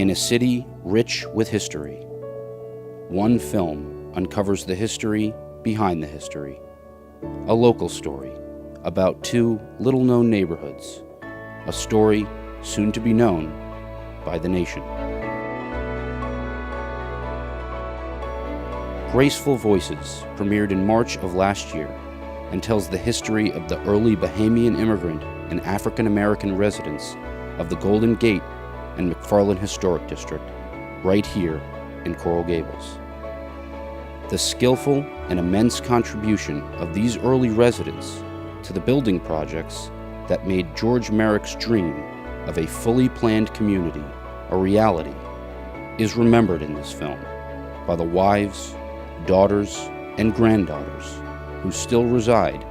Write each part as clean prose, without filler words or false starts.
In a city rich with history, one film uncovers the history behind the history. A local story about two little-known neighborhoods. A story soon to be known by the nation. Graceful Voices premiered in March of last year and tells the history of the early Bohemian immigrant and African-American residents of the Golden Gate and McFarland Historic District, right here in Coral Gables. The skillful and immense contribution of these early residents to the building projects that made George Merrick's dream of a fully planned community a reality is remembered in this film by the wives, daughters, and granddaughters who still reside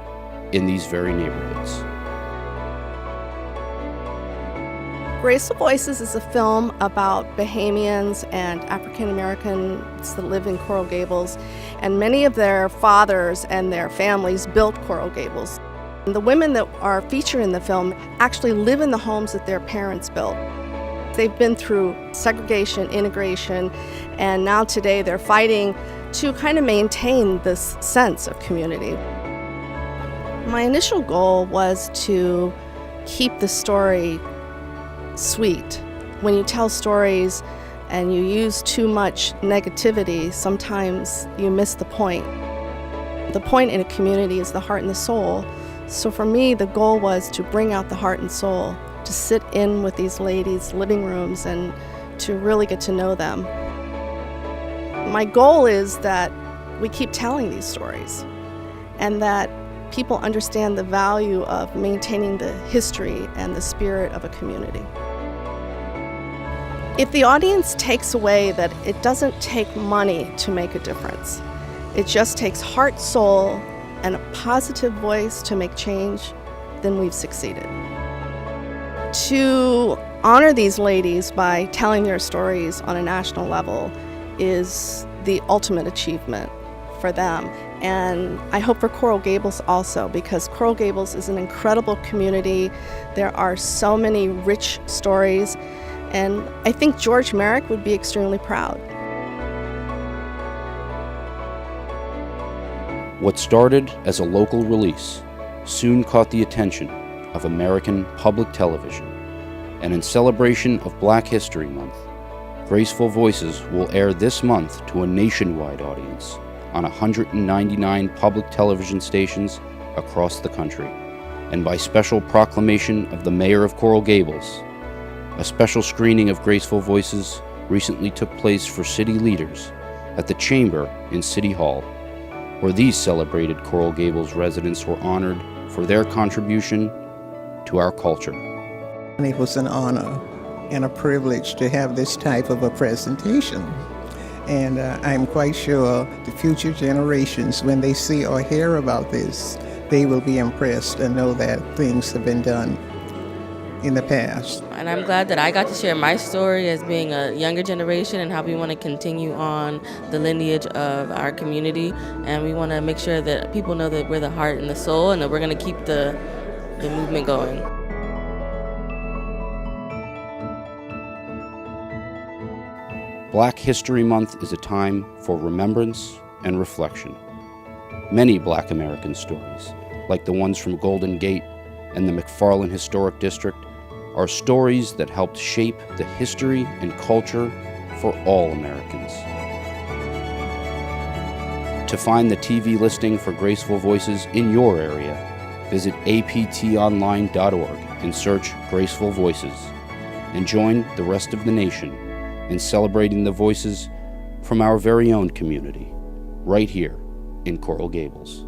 in these very neighborhoods. Graceful Voices is a film about Bohemians and African-Americans that live in Coral Gables, and many of their fathers and their families built Coral Gables. And the women that are featured in the film actually live in the homes that their parents built. They've been through segregation, integration, and now today they're fighting to kind of maintain this sense of community. My initial goal was to keep the story sweet. When you tell stories and you use too much negativity, sometimes you miss the point. The point in a community is the heart and the soul. So for me, the goal was to bring out the heart and soul, to sit in with these ladies' living rooms and to really get to know them. My goal is that we keep telling these stories and that people understand the value of maintaining the history and the spirit of a community. If the audience takes away that it doesn't take money to make a difference, it just takes heart, soul, and a positive voice to make change, then we've succeeded. To honor these ladies by telling their stories on a national level is the ultimate achievement for them. And I hope for Coral Gables also, because Coral Gables is an incredible community. There are so many rich stories, and I think George Merrick would be extremely proud. What started as a local release soon caught the attention of American public television, and in celebration of Black History Month, Graceful Voices will air this month to a nationwide audience on 199 public television stations across the country, and by special proclamation of the Mayor of Coral Gables. A special screening of Graceful Voices recently took place for city leaders at the Chamber in City Hall, where these celebrated Coral Gables residents were honored for their contribution to our culture. It was an honor and a privilege to have this type of a presentation. And I'm quite sure the future generations, when they see or hear about this, they will be impressed and know that things have been done in the past. And I'm glad that I got to share my story as being a younger generation and how we want to continue on the lineage of our community. And we want to make sure that people know that we're the heart and the soul and that we're going to keep the movement going. Black History Month is a time for remembrance and reflection. Many Black American stories, like the ones from Golden Gate and the McFarland Historic District, are stories that helped shape the history and culture for all Americans. To find the TV listing for Graceful Voices in your area, visit aptonline.org and search Graceful Voices, and join the rest of the nation in celebrating the voices from our very own community, right here in Coral Gables.